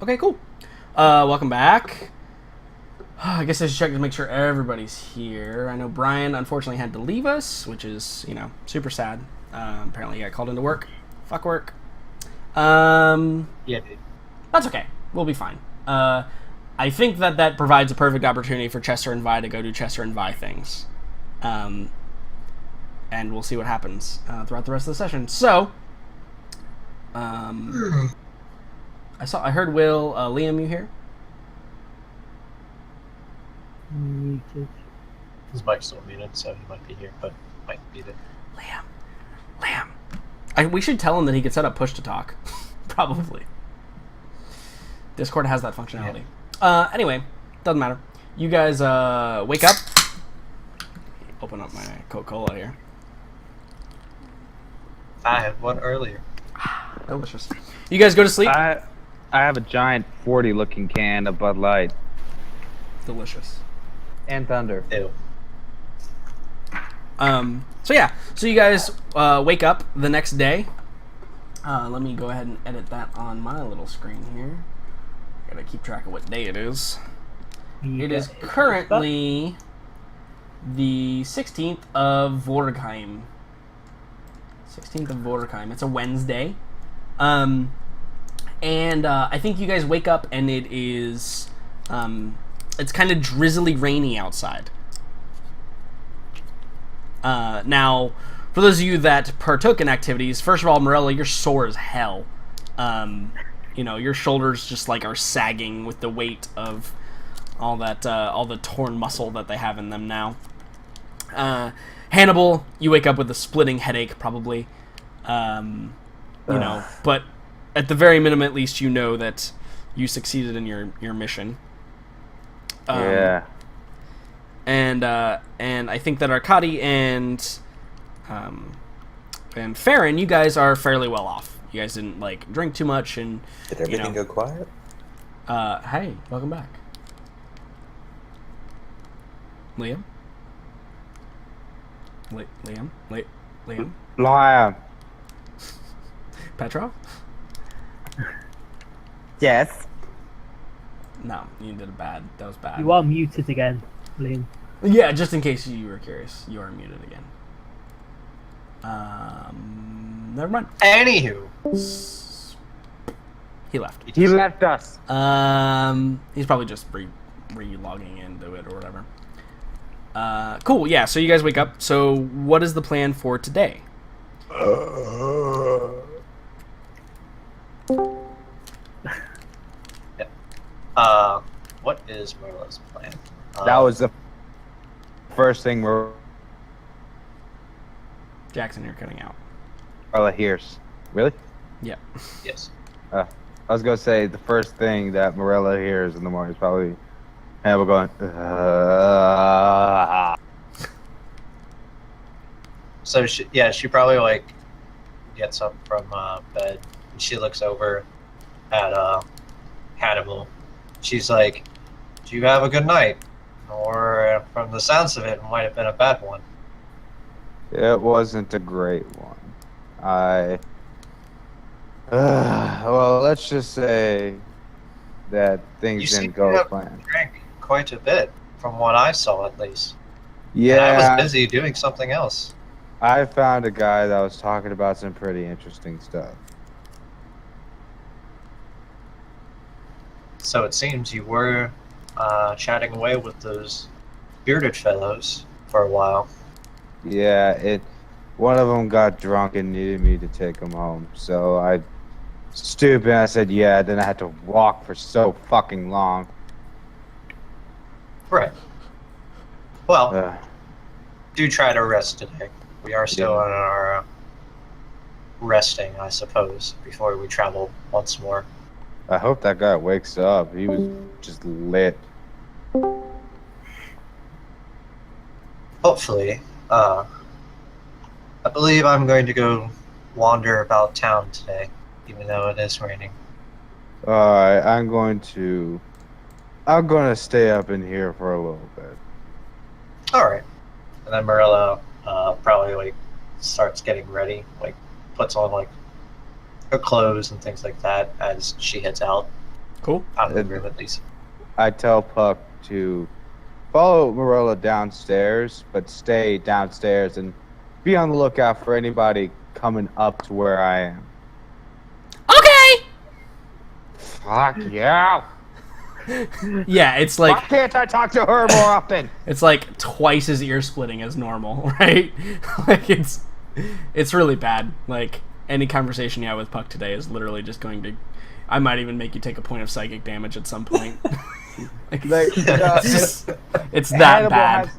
Okay, cool. Welcome back. I guess I should check to make sure everybody's here. I know Brian unfortunately had to leave us, which is, super sad. Apparently he got called into work. Fuck work. Yeah, dude. That's okay. We'll be fine. I think that provides a perfect opportunity for Chester and Vi to go do Chester and Vi things. And we'll see what happens throughout the rest of the session. So, I heard Will, Liam, you here? Muted. His mic's still muted, so he might be here, but might be muted. Liam. We should tell him that he could set up push to talk. Probably. Discord has that functionality. Yeah. Anyway, doesn't matter. You guys wake up. Open up my Coca-Cola here. I had one earlier. Delicious. You guys go to sleep? I have a giant 40-looking can of Bud Light. Delicious. And Thunder. Ew. So you guys wake up the next day. Let me go ahead and edit that on my little screen here. Gotta keep track of what day it is. It is currently the 16th of Vorgheim. 16th of Vorgheim. It's a Wednesday. And I think you guys wake up and it is, it's kind of drizzly rainy outside. Now, for those of you that partook in activities, first of all, Morella, you're sore as hell. Your shoulders just are sagging with the weight of all the torn muscle that they have in them now. Hannibal, you wake up with a splitting headache, probably. But at the very minimum, at least, you know that you succeeded in your mission. Yeah. And I think that Arkady and Farron, you guys are fairly well off. You guys didn't drink too much, and did everything go quiet? Hey, welcome back, Liam. Liam. Petrov. Yes. No, you did bad. That was bad. You are muted again, Liam. Yeah, just in case you were curious, you are muted again. Never mind. Anywho. He left. He left us. He's probably just re-logging into it or whatever. Cool, yeah, so you guys wake up. So what is the plan for today? What is Merla's plan? That was the first thing Jackson, you're cutting out. Marilla hears. Really? Yeah. Yes. I was going to say the first thing that Morella hears in the morning is probably Hannibal going, So she probably gets up from bed and she looks over at Hannibal. She's like, "Do you have a good night?" Or from the sounds of it, it might have been a bad one. It wasn't a great one. Well, let's just say that things didn't go as planned. Drank quite a bit, from what I saw at least. Yeah, And I was busy doing something else. I found a guy that was talking about some pretty interesting stuff. So it seems you were chatting away with those bearded fellows for a while. Yeah, one of them got drunk and needed me to take him home. So I said yeah, then I had to walk for so fucking long. Right. Well, do try to rest today. We are still on our resting, I suppose, before we travel once more. I hope that guy wakes up. He was just lit. Hopefully. I believe I'm going to go wander about town today, even though it is raining. Alright, I'm gonna stay up in here for a little bit. Alright. And then Marilla probably starts getting ready, puts on her clothes and things like that as she heads out. Cool. I'm agree with these. I tell Puck to follow Marilla downstairs, but stay downstairs and be on the lookout for anybody coming up to where I am. Okay! Fuck yeah! Yeah, it's Why like can't I talk to her more often? it's like twice as ear splitting as normal, right? Like it's really bad. Like any conversation you have with Puck today is literally just going to. I might even make you take a point of psychic damage at some point. Like, it's that bad.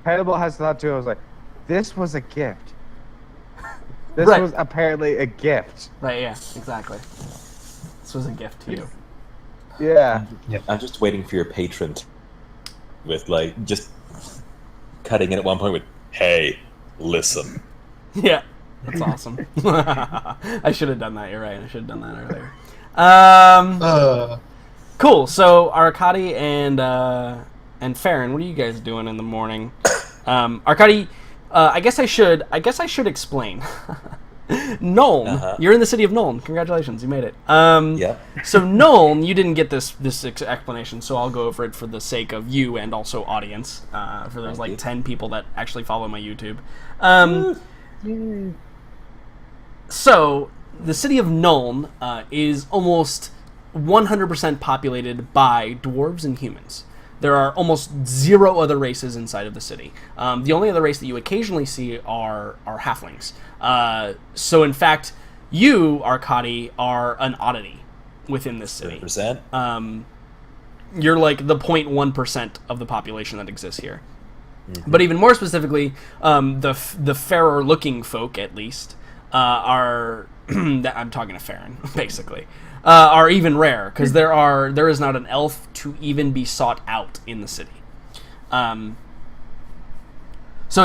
Hannibal has thought too. I was like, this was a gift. This Right. was apparently a gift. Right? Yeah. Exactly. This was a gift to you. Yeah. I'm just waiting for your patron with, like, just cutting in at one point with, hey, listen. Yeah. That's awesome. I should have done that. You're right. I should have done that earlier. Cool. So Arkady and Farron, what are you guys doing in the morning? Arkady, I guess I should explain. Nuln, you're in the city of Nuln. Congratulations, you made it. Yeah. So Nuln, you didn't get this explanation, so I'll go over it for the sake of you and also audience. For those like 10 people that actually follow my YouTube. So the city of Nuln is almost 100% populated by dwarves and humans. There are almost zero other races inside of the city. The only other race that you occasionally see are halflings. So in fact, you, Arkady, are an oddity within this city. 100%? You're like the 0.1% of the population that exists here. But even more specifically, the fairer looking folk, at least, are I'm talking to Farron, basically. Are even rare because there is not an elf to even be sought out in the city. So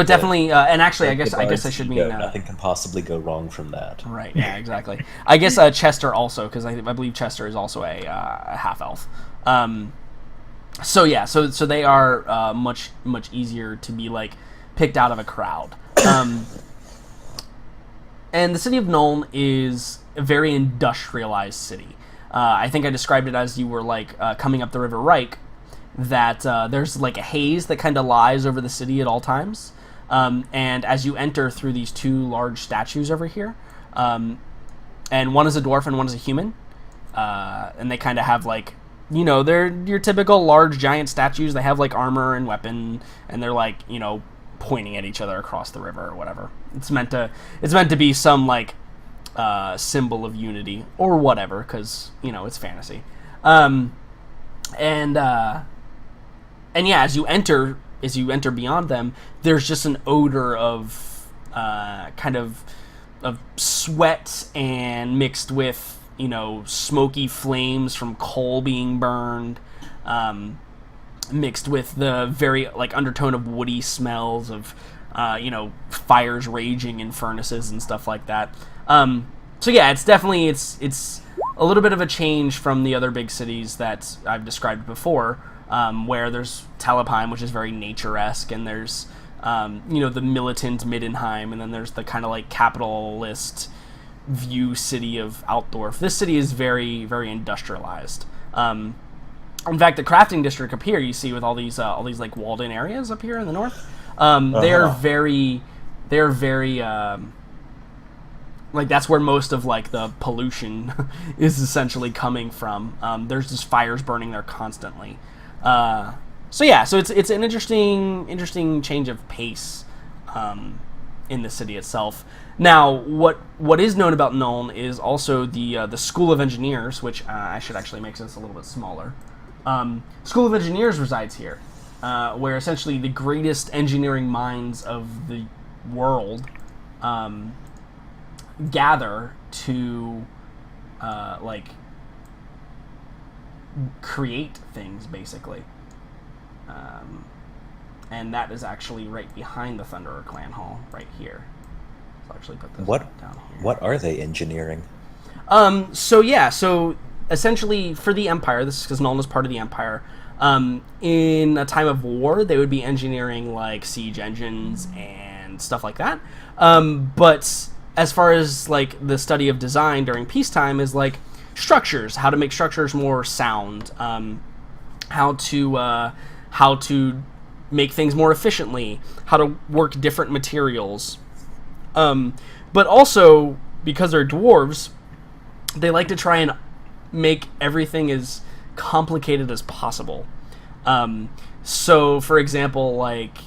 it definitely and actually I guess I should mean nothing can possibly go wrong from that. Right. Yeah. Exactly. I guess Chester also, because I believe Chester is also a half elf. So yeah. So they are much easier to be like picked out of a crowd. And the city of Nuln is a very industrialized city. I think I described it as you were like coming up the River Reich, that there's like a haze that kind of lies over the city at all times. And as you enter through these two large statues over here, and one is a dwarf and one is a human, and they kind of have like, you know, they're your typical large giant statues. They have like armor and weapon, and they're like, you know, pointing at each other across the river or whatever. It's meant to be some like symbol of unity or whatever, because you know it's fantasy. And yeah, as you enter beyond them, there's just an odor of kind of sweat and mixed with, you know, smoky flames from coal being burned, mixed with the very like undertone of woody smells of you know, fires raging in furnaces and stuff like that. So yeah, it's definitely it's a little bit of a change from the other big cities that I've described before, where there's Talabheim, which is very nature-esque, and there's you know, the militant Middenheim, and then there's the kind of like capitalist view city of Altdorf. This city is very, very industrialized. In fact, the crafting district up here, you see with all these like walled-in areas up here in the north, they're very like that's where most of like the pollution is essentially coming from. There's just fires burning there constantly. So yeah, so it's an interesting change of pace in the city itself. Now, what is known about Nuln is also the School of Engineers, which I should actually make this a little bit smaller. School of Engineers resides here, where essentially the greatest engineering minds of the world gather to like create things, basically. And that is actually right behind the Thunderer Clan Hall, right here. So I'll actually put this down here. What are they engineering? So essentially for the Empire, this is because Nuln is part of the Empire, in a time of war, they would be engineering like siege engines and stuff like that. But as far as like the study of design during peacetime is like structures, how to make structures more sound, how to make things more efficiently, how to work different materials. But also, because they're dwarves, they like to try and make everything as complicated as possible. So, for example, like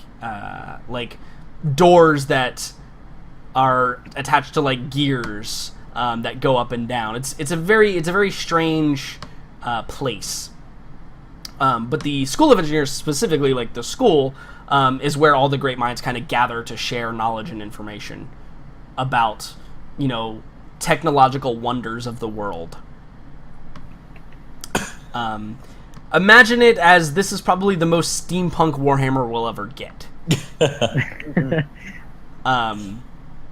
doors that are attached to like gears that go up and down. It's a very strange place. But the School of Engineers, specifically, like the school, is where all the great minds kind of gather to share knowledge and information about, technological wonders of the world. Imagine it as this is probably the most steampunk Warhammer we'll ever get.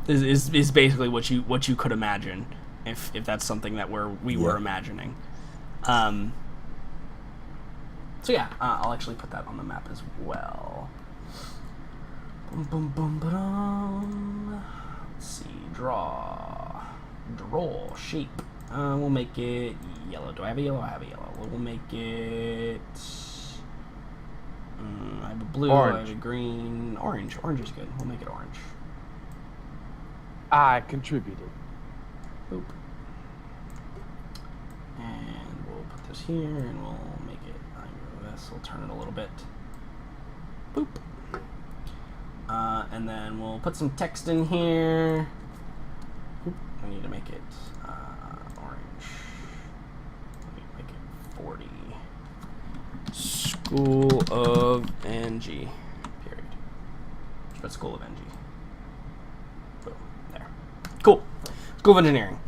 Is basically what you could imagine if that's something that we were imagining. So yeah, I'll actually put that on the map as well. Boom, boom, boom, ba-dum. Let's see, draw, shape. We'll make it yellow. Do I have a yellow? I have a yellow. We'll make it. I have a blue. Orange. I have a green. Orange. Orange is good. We'll make it orange. I contributed. Boop. And we'll put this here, and we'll make it. This. We'll turn it a little bit. Boop. And then we'll put some text in here. Oop. I need to make it orange. Make it 40. School of NG. Period. Just put School of NG. Boom. There. Cool. School of Engineering.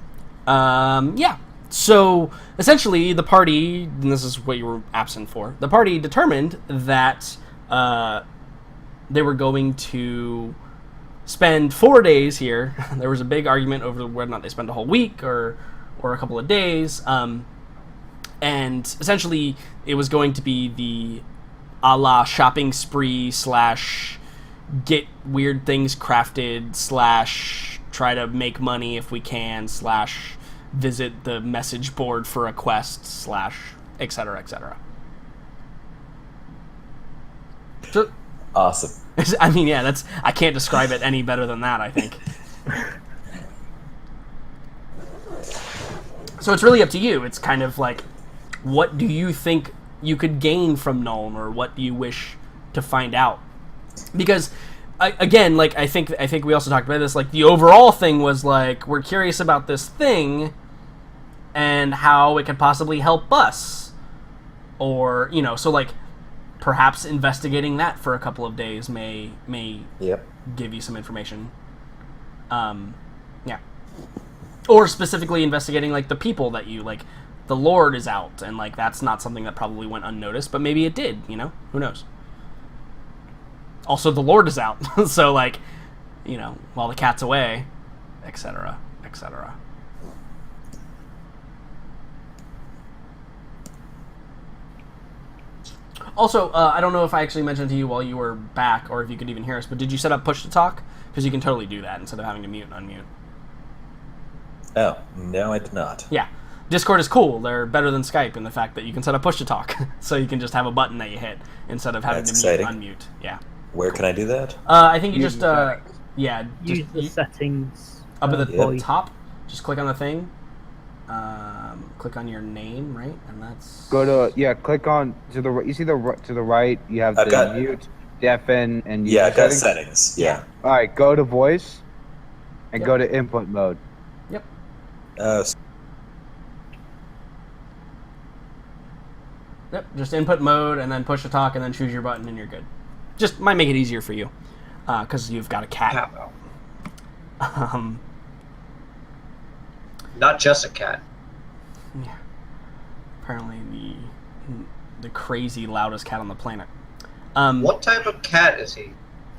Yeah. So, essentially, the party, and this is what you were absent for, the party determined that they were going to spend 4 days here. There was a big argument over whether or not they spent a whole week or a couple of days. And essentially, it was going to be the a la shopping spree / get weird things crafted / try to make money if we can / visit the message board for a quest / etc. etc. So, Awesome. I mean, yeah, I can't describe it any better than that, I think. So it's really up to you. It's kind of like, what do you think you could gain from Nuln, or what do you wish to find out? Because, I think we also talked about this, like, the overall thing was, like, we're curious about this thing and how it could possibly help us. Or, so, like, perhaps investigating that for a couple of days may Yep. give you some information. Yeah. Or specifically investigating, like, the people that you, like, the Lord is out, and, like, that's not something that probably went unnoticed, but maybe it did, Who knows? Also, the Lord is out, so, like, while the cat's away, etc., etc. Also, I don't know if I actually mentioned to you while you were back, or if you could even hear us, but did you set up push to talk? Because you can totally do that instead of having to mute and unmute. Oh, no, I did not. Yeah. Discord is cool. They're better than Skype in the fact that you can set up push to talk. So you can just have a button that you hit instead of having That's to mute exciting. and unmute. Yeah. Where can I do that? I think you Use just, the Use the settings. up at the Yeah. top, just click on the thing. Click on your name, right? And that's... click on to the you see to the right you have I've the got- mute, deafen, and Yeah, user I've got settings. settings. Yeah. All right, go to voice, and Yep. go to input mode. Yep. Yep, just input mode, and then push to talk, and then choose your button, and you're good. Just might make it easier for you, because you've got a cat. Not just a cat. Yeah. Apparently the crazy loudest cat on the planet. What type of cat is he?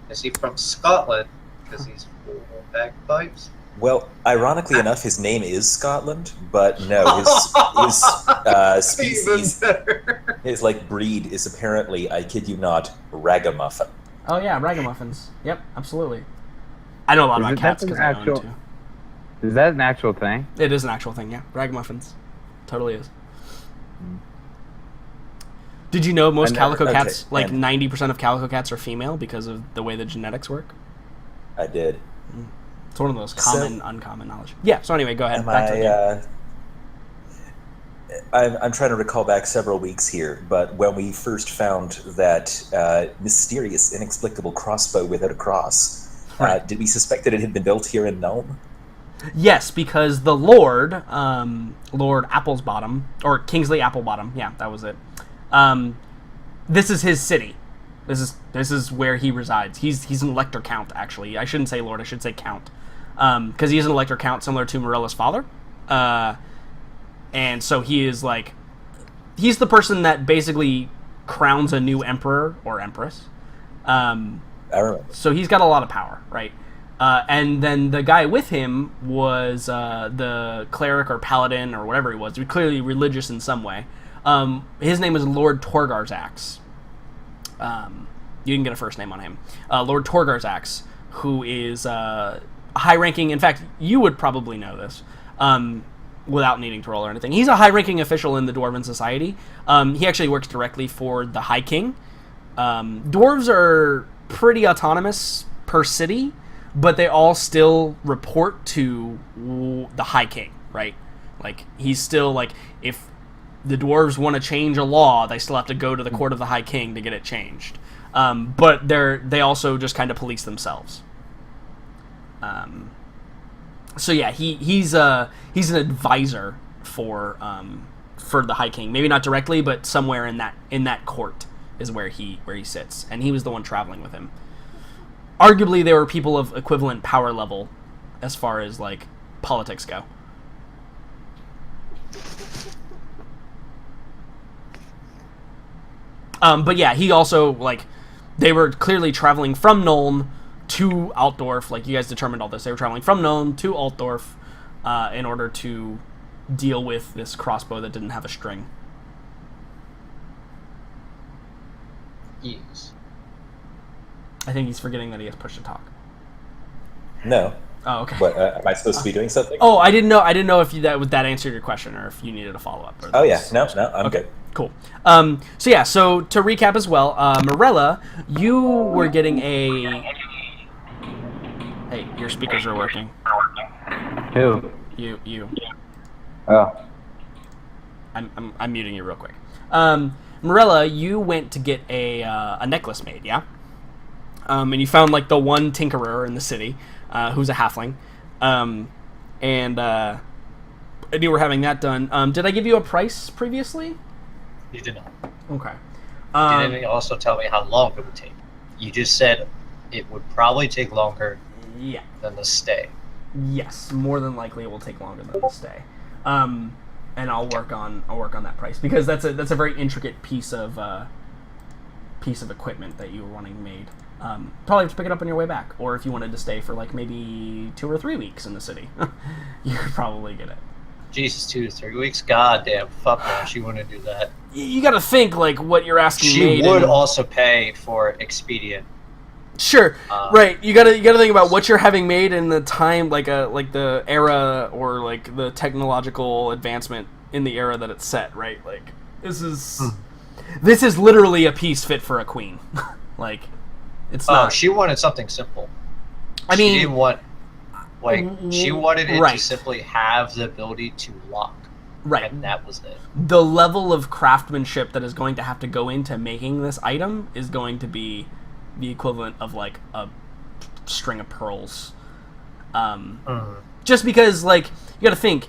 Is he from Scotland? Because he's full of bagpipes. Well, ironically enough, his name is Scotland, but no, his Even species, better. his breed is apparently, I kid you not, ragamuffin. Oh yeah, ragamuffins. Yep, absolutely. I know a lot Is about it- cats that's because an I own actual- two. Is that an actual thing? It is an actual thing, yeah. Ragamuffins. totally is. Did you know most calico cats, like 90% of calico cats, are female because of the way the genetics work? I did. It's one of those common, uncommon knowledge. Yeah. So anyway, go ahead. Back to the game. I'm trying to recall back several weeks here, but when we first found that mysterious, inexplicable crossbow without a cross, did we suspect that it had been built here in Nome? Yes, because the Lord, Lord Applesbottom, or Kingsley Applebottom, yeah, that was it. This is his city. This is where he resides. He's an elector count, actually. I shouldn't say Lord, I should say count. Because he's an elector count similar to Morella's father. And so he is like, he's the person that basically crowns a new emperor or empress. I remember. So he's got a lot of power, right? And then the guy with him was the cleric or paladin or whatever he was. He was clearly religious in some way. His name is Lord Torgarzax. You didn't get a first name on him. Lord Torgarzax, who is high-ranking. In fact, you would probably know this. Without needing to roll or anything. He's a high-ranking official in the Dwarven Society. He actually works directly for the High King. Dwarves are pretty autonomous per city, but they all still report to the High King, right? Like, he's still, like, if the dwarves want to change a law, they still have to go to the court of the High King to get it changed. But they also just kind of police themselves. So yeah, he's an advisor for the High King. Maybe not directly, but somewhere in that court is where he sits, and he was the one traveling with him. Arguably, there were people of equivalent power level as far as like politics go. But yeah, he also, like, they were clearly traveling from Nuln to Altdorf. Like, you guys determined all this. They were traveling from Nuln to Altdorf in order to deal with this crossbow that didn't have a string. Yes. I think he's forgetting that he has push to talk. No. Oh, okay. What, am I supposed to be doing something? Oh, I didn't know. I didn't know if that answered your question or if you needed a follow up. Oh yeah, no, I'm okay. Good. Cool. So to recap as well, Morella, you were getting a. Hey, your speakers are working. Who? You. Oh. I'm muting you real quick. Morella, you went to get a necklace made, yeah? And you found like the one tinkerer in the city, who's a halfling, and you were having that done. Did I give you a price previously? You did not. Okay. You didn't also tell me how long it would take. You just said it would probably take longer. Yeah. Than the stay. Yes, more than likely it will take longer than the stay. And I'll work on that price because that's a very intricate piece of equipment that you were wanting made. Probably have to pick it up on your way back, or if you wanted to stay for like maybe 2 or 3 weeks in the city, you could probably get it. Jesus, 2 to 3 weeks? God damn, fuck no, she wouldn't do that. You got to think like what you're asking. She would also pay for expedient. Sure, right. You gotta think about what you're having made in the time, like the era or like the technological advancement in the era that it's set. Right, like this is literally a piece fit for a queen. Like, it's not. Oh, she wanted something simple. I mean, she didn't want she wanted it right. to simply have the ability to lock. Right, and that was it. The level of craftsmanship that is going to have to go into making this item is going to be the equivalent of like a string of pearls. Just because, like, you gotta think,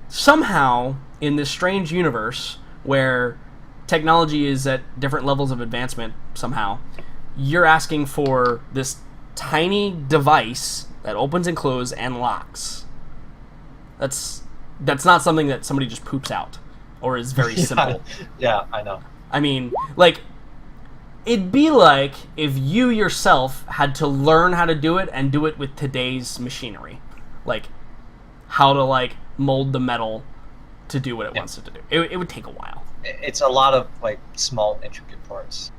somehow in this strange universe where technology is at different levels of advancement, somehow you're asking for this tiny device that opens and closes and locks. That's not something that somebody just poops out or is very simple. Yeah, I know. I mean, like, it'd be like if you yourself had to learn how to do it and do it with today's machinery. Like, how to, like, mold the metal to do what it wants it to do. It would take a while. It's a lot of, like, small, intricate parts.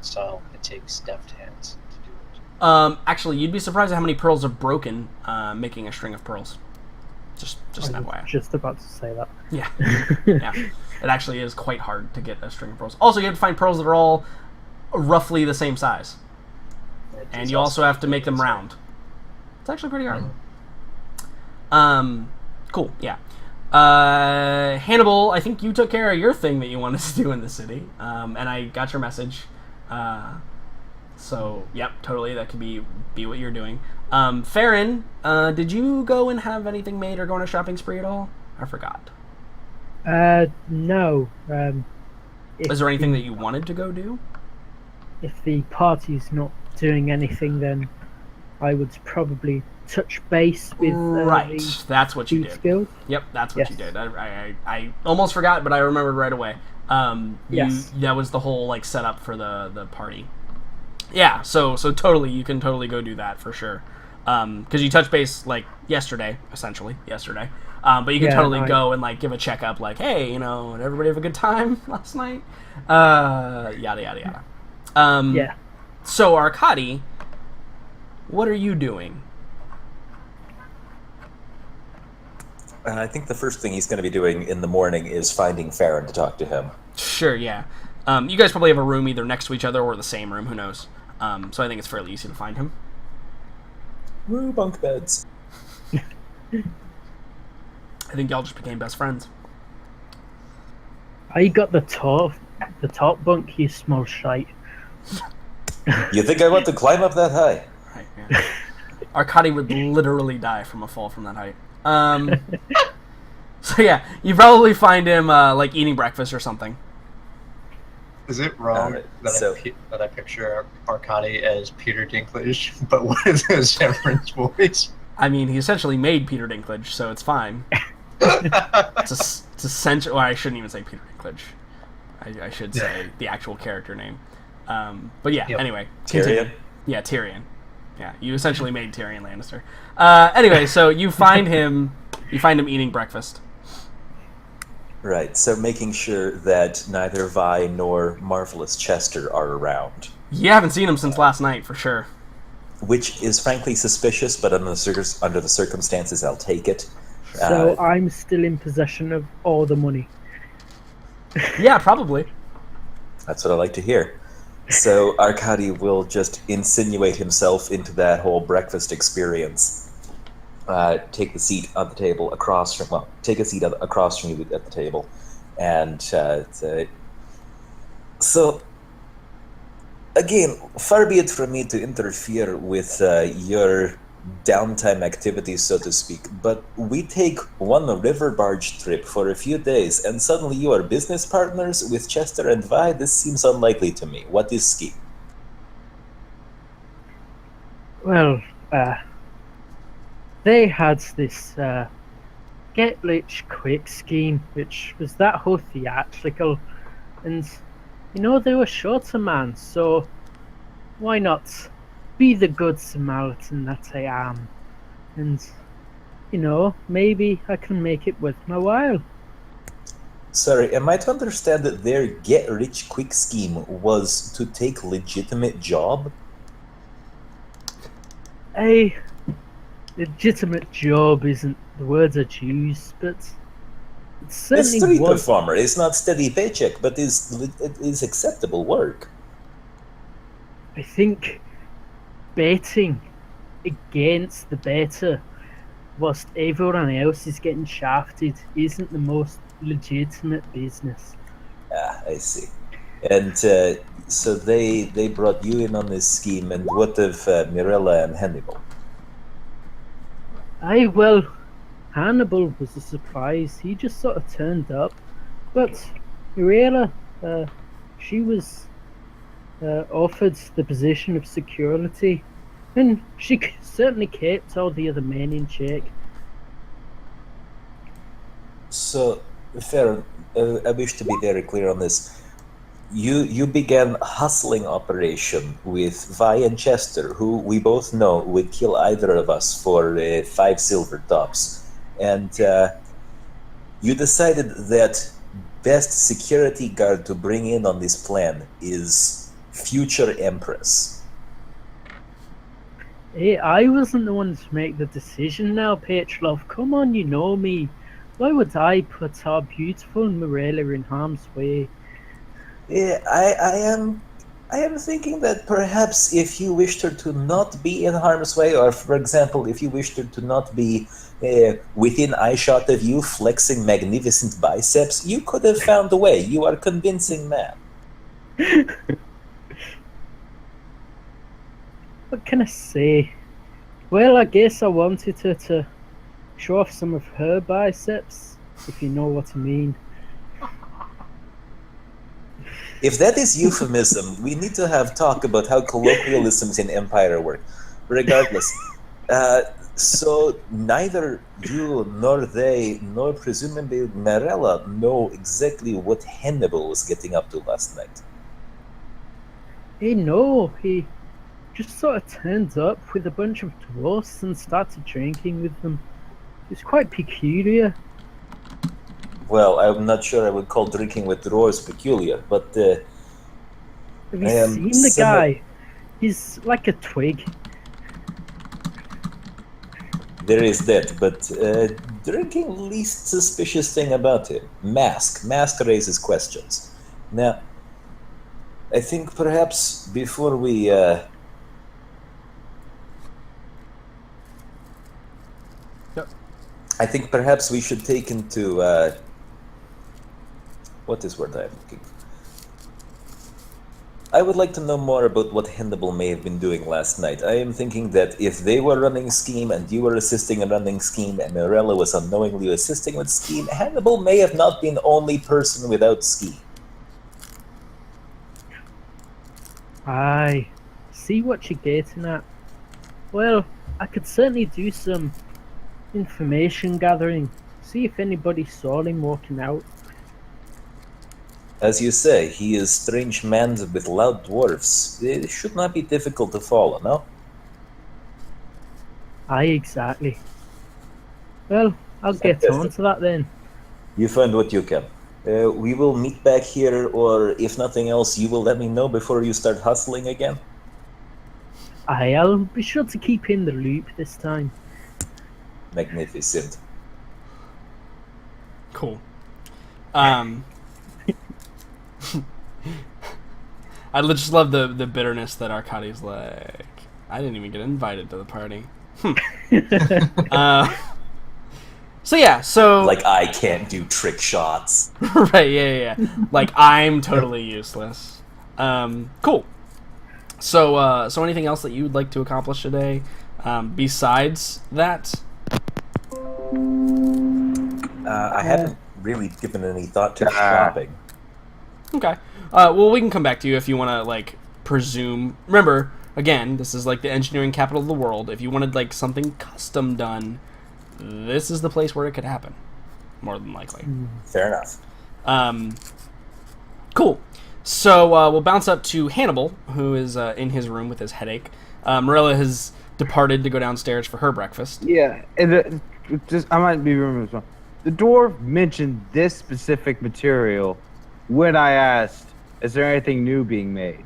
So it takes deft hands to do it. Actually, you'd be surprised at how many pearls are broken making a string of pearls. Just I an was FYI. just about to say that. Yeah. Yeah. It actually is quite hard to get a string of pearls. Also, you have to find pearls that are all roughly the same size. And you also have to make them round. It's actually pretty hard. Cool, yeah. Hannibal, I think you took care of your thing that you wanted to do in the city. And I got your message. So, yep, totally, that could be what you're doing. Farron, did you go and have anything made or go on a shopping spree at all? I forgot. No. Is there anything that you wanted to go do? If the party's not doing anything, then I would probably touch base with Right, the that's what you Thieves did. Guild. Yep, that's what you Yes. did. I almost forgot, but I remembered right away. Yes. That was the whole like setup for the party. Yeah, so totally, you can totally go do that for sure. Because you touched base like yesterday. But you can Yeah, totally go and like give a checkup, like, hey, did everybody have a good time last night? Yada yada yada. Yeah. So Arkady, what are you doing? I think the first thing he's going to be doing in the morning is finding Farron to talk to him. Sure, yeah. You guys probably have a room either next to each other or the same room, who knows. So I think it's fairly easy to find him. Woo, bunk beds. I think y'all just became best friends. I got the top bunk, you small shite. You think I want to climb up that high? Right, yeah. Arkady would literally die from a fall from that height. So yeah, you probably find him like eating breakfast or something. Is it wrong that I picture Arkady as Peter Dinklage, but what is his different voice? I mean, he essentially made Peter Dinklage, so it's fine. It's essential. Well, I shouldn't even say Peter Dinklage. I should say the actual character name. But yeah, anyway. Tyrion? Yeah, Tyrion. Yeah, you essentially made Tyrion Lannister. Anyway, so you find him eating breakfast. Right, so making sure that neither Vi nor Marvelous Chester are around. You haven't seen him since last night, for sure. Which is frankly suspicious, but under the circumstances, I'll take it. So I'm still in possession of all the money. Yeah, probably. That's what I like to hear. So Arkady will just insinuate himself into that whole breakfast experience. Take a seat at the table across from you at the table, and say, so again, far be it from me to interfere with your downtime activities, so to speak, but we take one river barge trip for a few days, and suddenly you are business partners with Chester and Vi. This seems unlikely to me. What is scheme? Well, they had this get rich quick scheme, which was that whole theatrical, and they were short a man, so why not be the good Samaritan that I am, and maybe I can make it worth my while. Sorry, am I to understand that their get rich quick scheme was to take legitimate job? A legitimate job isn't the words I'd use, but it certainly Street was. performer is not steady paycheck, but it is acceptable work. I think betting against the better whilst everyone else is getting shafted isn't the most legitimate business. Ah, I see. And so they brought you in on this scheme, and what of Mirella and Hannibal? Well, Hannibal was a surprise. He just sort of turned up. But Mirella, she was offered the position of security, and she certainly kept all the other men in check. So, Farron, I wish to be very clear on this. You began hustling operation with Vi and Chester, who we both know would kill either of us for 5 silver tops. And you decided that best security guard to bring in on this plan is future Empress. Hey, I wasn't the one to make the decision now, Petrov. Come on, you know me. Why would I put our beautiful Mirella in harm's way? Yeah, I am thinking that perhaps if you wished her to not be in harm's way, or for example, if you wished her to not be within eyeshot of you flexing magnificent biceps, you could have found a way. You are a convincing man. What can I say? Well, I guess I wanted her to show off some of her biceps, if you know what I mean. If that is euphemism, we need to have talk about how colloquialisms in Empire work. Regardless, so neither you nor they, nor presumably Marella, know exactly what Hannibal was getting up to last night. Hey, no, he just sort of turned up with a bunch of dwarfs and started drinking with them. It's quite peculiar. Well, I'm not sure I would call drinking with dwarves peculiar, but Have you I am seen the somewhat- guy? He's like a twig. there is that, but drinking least suspicious thing about him. Mask raises questions. Now, I think perhaps before we I think perhaps we should take into what is word I'm looking for? I would like to know more about what Hannibal may have been doing last night. I am thinking that if they were running scheme and you were assisting in running scheme and Mirella was unknowingly assisting with scheme, Hannibal may have not been the only person without scheme. I see what you're getting at. Well, I could certainly do some information gathering. See if anybody saw him walking out. As you say, he is strange man with loud dwarfs. It should not be difficult to follow, no? Aye, exactly. Well, I'll get Fantastic. on to that then. You find what you can. We will meet back here, or if nothing else, you will let me know before you start hustling again? Aye, I'll be sure to keep in the loop this time. Magnificent. Cool. I just love the bitterness that Arcadi's like, I didn't even get invited to the party. So yeah, so Like I can't do trick shots. right, yeah. Like I'm totally useless. Cool. So anything else that you would like to accomplish today, besides that? I haven't really given any thought to shopping. Okay. Well, we can come back to you if you want to, like, presume. Remember, again, this is like the engineering capital of the world. If you wanted, like, something custom done, this is the place where it could happen. More than likely. Fair enough. Cool. So we'll bounce up to Hannibal, who is in his room with his headache. Marilla has departed to go downstairs for her breakfast. Yeah, and I might be remembering this one. The dwarf mentioned this specific material when I asked, "Is there anything new being made?"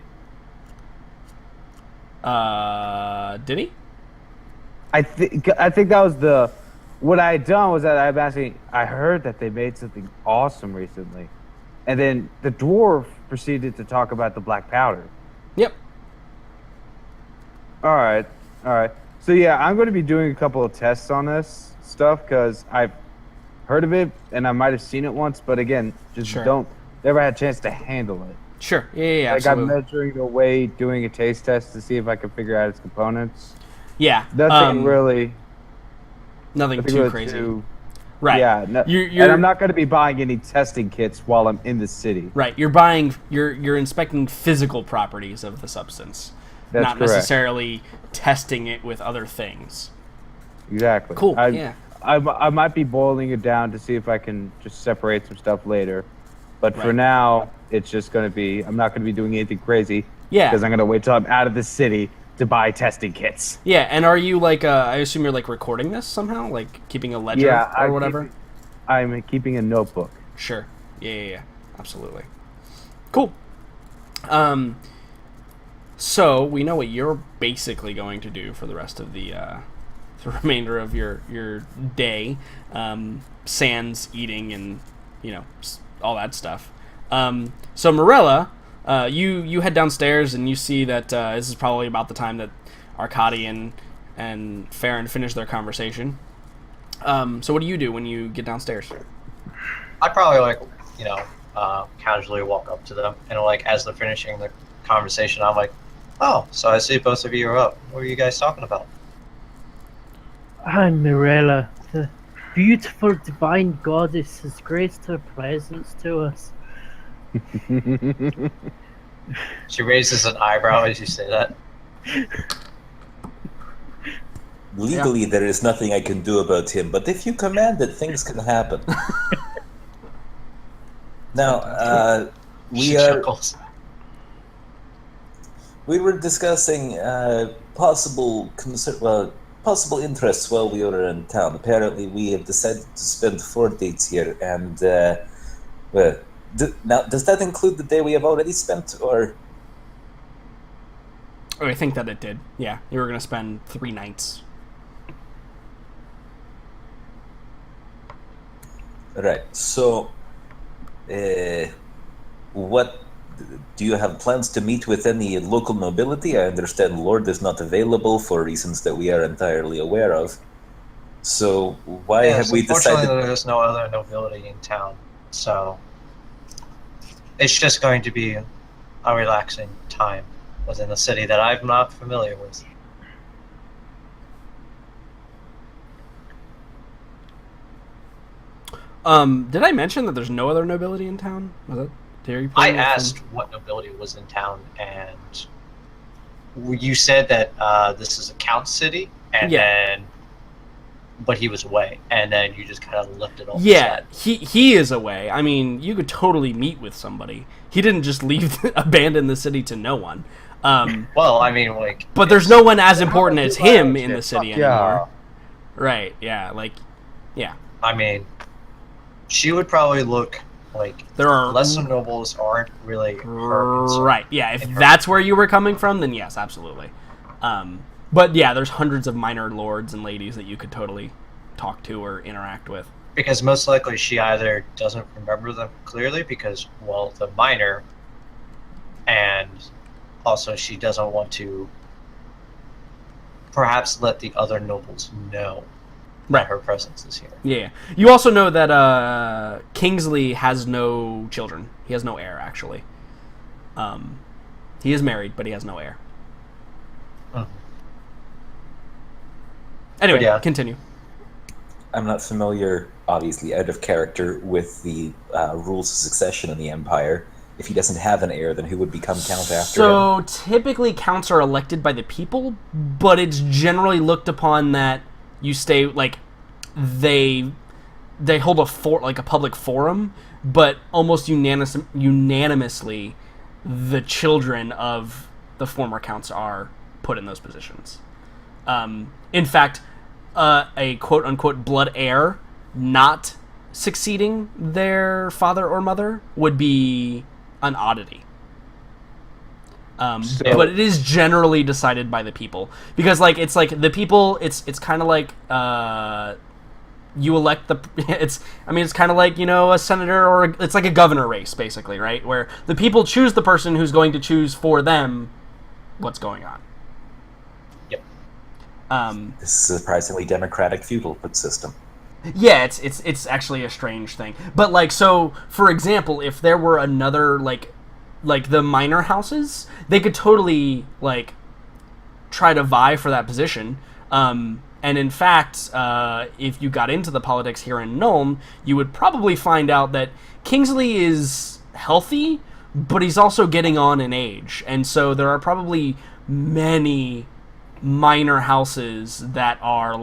Did he? I think that was what I had done was that I'm asking. I heard that they made something awesome recently, and then the dwarf proceeded to talk about the black powder. Yep. All right. So yeah, I'm going to be doing a couple of tests on this stuff because I've heard of it and I might have seen it once, but again, just Sure. never had a chance to handle it. Sure. Yeah, Like absolutely. I'm measuring the weight, doing a taste test to see if I can figure out its components. Yeah. Nothing really. Nothing nothing too really crazy. too- Right. Yeah. No, You're and I'm not going to be buying any testing kits while I'm in the city. right. You're inspecting physical properties of the substance, That's not correct. necessarily testing it with other things. Exactly. Cool. I, Yeah. I might be boiling it down to see if I can just separate some stuff later. But for Right. now, it's just going to be, I'm not going to be doing anything crazy. Yeah. Because I'm going to wait till I'm out of the city to buy testing kits. Yeah. And are you like? I assume you're like recording this somehow, like keeping a ledger or I'm whatever. I'm keeping a notebook. Sure. Yeah. Absolutely. Cool. So we know what you're basically going to do for the rest of the remainder of your day, sans eating and all that stuff. So Morella, you head downstairs and you see that this is probably about the time that Arkady and Farron finish their conversation. So what do you do when you get downstairs? I'd probably casually walk up to them and as they're finishing the conversation, I'm like, oh, so I see both of you are up. What are you guys talking about? I'm Mirella. The beautiful divine goddess has graced her presence to us. She raises an eyebrow as you say that. Legally, there is nothing I can do about him, but if you command it, things can happen. Now, we were discussing possible interests while we were in town. Apparently, we have decided to spend 4 dates here, and now does that include the day we have already spent, or? Oh, I think that it did. Yeah, you were going to spend 3 nights. Right. So, what do you have plans to meet with any local nobility? I understand Lord is not available for reasons that we are entirely aware of. So, why have we decided? Unfortunately, there's no other nobility in town, so it's just going to be a relaxing time within a city that I'm not familiar with. Did I mention that there's no other nobility in town? Was that Terry? I asked what nobility was in town, and you said that this is a count city, and then, but he was away, and then you just kind of left it off. Yeah, he is away. I mean, you could totally meet with somebody. He didn't just abandon the city to no one. Well, I mean, but there's no one as important as him in the city anymore. Yeah. Right? Yeah. Yeah. I mean, she would probably look like there are lesser nobles aren't really her concern. Right. Yeah. If that's where you were coming from, then yes, absolutely. But yeah, there's hundreds of minor lords and ladies that you could totally talk to or interact with. Because most likely she either doesn't remember them clearly because, well, the minor, and also she doesn't want to perhaps let the other nobles know that her presence is here. Yeah. You also know that Kingsley has no children. He has no heir, actually. He is married, but he has no heir. Anyway, continue. I'm not familiar, obviously out of character, with the rules of succession in the Empire. If he doesn't have an heir, then who would become count after him? So typically counts are elected by the people, but it's generally looked upon that you stay, they hold a public forum, but almost unanimously the children of the former counts are put in those positions. In fact, a quote-unquote blood heir not succeeding their father or mother would be an oddity. But it is generally decided by the people. Because, it's the people, it's kind of like, you elect it's kind of like, a senator, or it's like a governor race, basically, right? Where the people choose the person who's going to choose for them what's going on. This is a surprisingly democratic feudal system. Yeah, it's actually a strange thing. But so for example, if there were another like the minor houses, they could totally try to vie for that position. And in fact, if you got into the politics here in Nuln, you would probably find out that Kingsley is healthy, but he's also getting on in age, and so there are probably many minor houses that are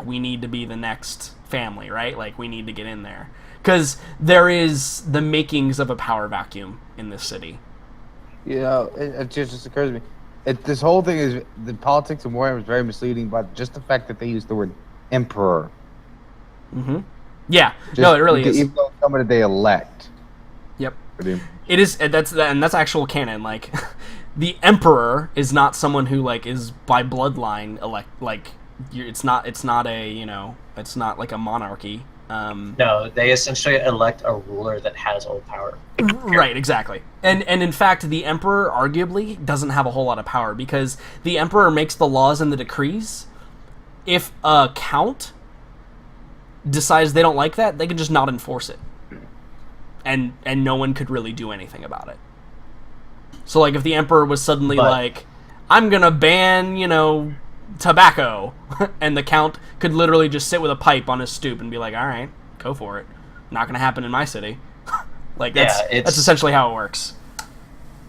we need to be the next family, right? We need to get in there. Because there is the makings of a power vacuum in this city. It just occurs to me. This whole thing is, the politics of Warhammer is very misleading, but just the fact that they use the word emperor. Mm-hmm. Yeah, no, it really is. Even though somebody they elect. Yep. It is, and that's actual canon. the emperor is not someone who like is by bloodline it's not it's not like a monarchy. No, they essentially elect a ruler that has all power. Right, exactly. And in fact, the emperor arguably doesn't have a whole lot of power because the emperor makes the laws and the decrees. If a count decides they don't like that, they can just not enforce it. And no one could really do anything about it. So like if the emperor was suddenly like, I'm gonna ban, tobacco, and the count could literally just sit with a pipe on his stoop and be like, all right, go for it. Not gonna happen in my city. Like that's essentially how it works.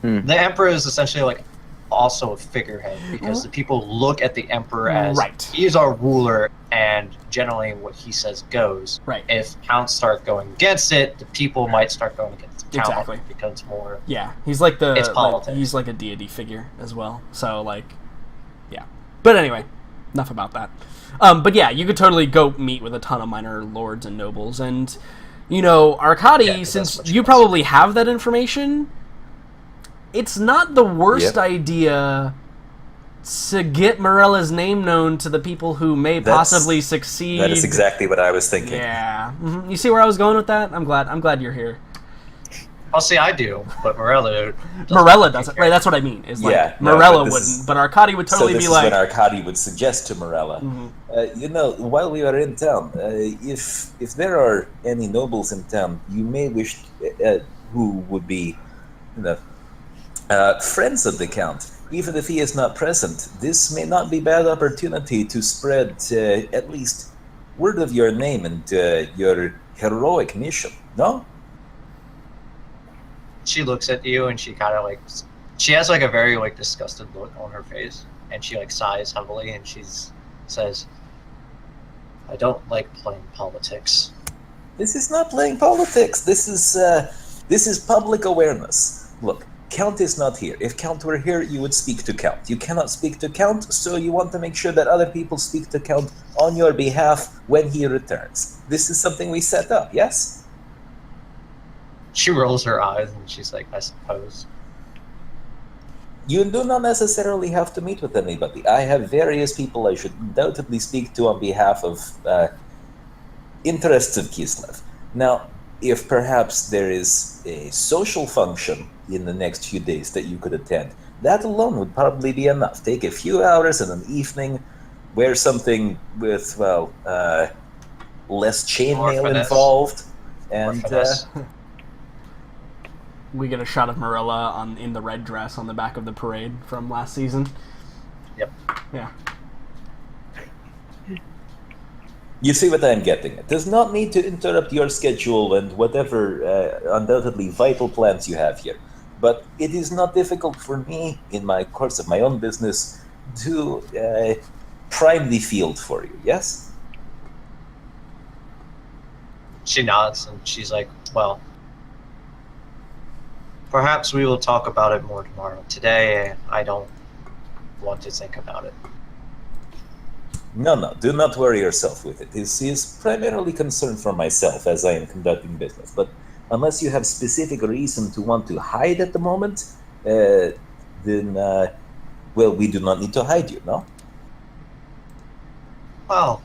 The emperor is essentially like also a figurehead because the people look at the emperor as he's our ruler and generally what he says goes. Right. If counts start going against it, the people might start going against the count. Exactly. It becomes more. Yeah, he's like it's politics. He's like a deity figure as well. So like, yeah. But anyway, enough about that. But yeah, you could totally go meet with a ton of minor lords and nobles, and Arkady, since you probably have that information, it's not the worst idea to get Morella's name known to the people who may possibly succeed. That is exactly what I was thinking. Yeah. You see where I was going with that? I'm glad you're here. I'll say I do, but Morella doesn't. Right, that's what I mean. Is like Morella wouldn't, but Arkady would totally be like. So this is what Arkady would suggest to Morella. While we are in town, if there are any nobles in town, you may wish who would be, friends of the count. Even if he is not present, this may not be bad opportunity to spread at least word of your name and your heroic mission. No. She looks at you and she kind of like, she has like a very like disgusted look on her face, and she like sighs heavily and she says, "I don't like playing politics." This is not playing politics. This is public awareness. Look, Count is not here. If Count were here, you would speak to Count. You cannot speak to Count, so you want to make sure that other people speak to Count on your behalf when he returns. This is something we set up, yes? She rolls her eyes and she's like, I suppose. You do not necessarily have to meet with anybody. I have various people I should undoubtedly speak to on behalf of interests of Kislev. Now, if perhaps there is a social function in the next few days that you could attend, that alone would probably be enough. Take a few hours in an evening, wear something with, less chainmail involved, and... we get a shot of Morella in the red dress on the back of the parade from last season. Yep. Yeah. You see what I'm getting at. Does not need to interrupt your schedule and whatever undoubtedly vital plans you have here. But it is not difficult for me, in my course of my own business, to prime the field for you, yes? She nods and she's like, well, perhaps we will talk about it more tomorrow. Today, I don't want to think about it. No, do not worry yourself with it. This is primarily concerned for myself as I am conducting business. But unless you have specific reason to want to hide at the moment, then, we do not need to hide you, no? Well,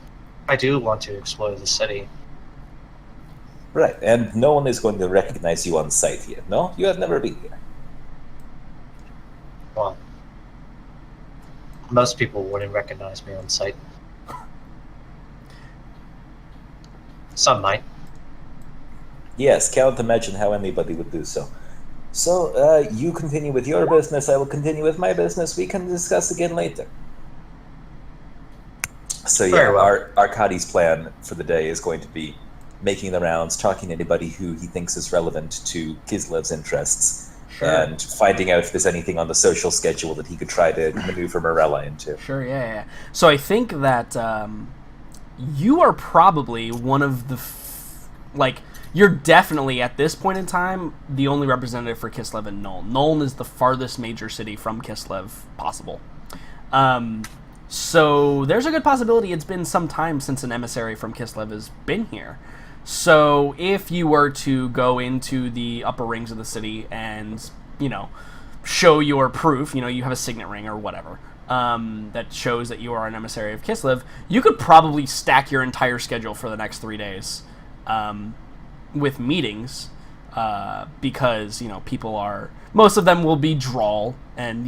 I do want to explore the city. Right, and no one is going to recognize you on sight here, no? You have never been here. Well, most people wouldn't recognize me on sight. Some might. Yes, can't imagine how anybody would do so. So, you continue with your business, I will continue with my business. We can discuss again later. So yeah, Arkady's plan for the day is going to be making the rounds, talking to anybody who he thinks is relevant to Kislev's interests, and finding out if there's anything on the social schedule that he could try to maneuver Morella into. Sure, yeah. So I think that you are probably one of the... you're definitely, at this point in time, the only representative for Kislev in Nuln. Nuln is the farthest major city from Kislev possible. So there's a good possibility it's been some time since an emissary from Kislev has been here. So if you were to go into the upper rings of the city and, show your proof, you have a signet ring or whatever, that shows that you are an emissary of Kislev, you could probably stack your entire schedule for the next 3 days with meetings, because, people are... Most of them will be drawl and,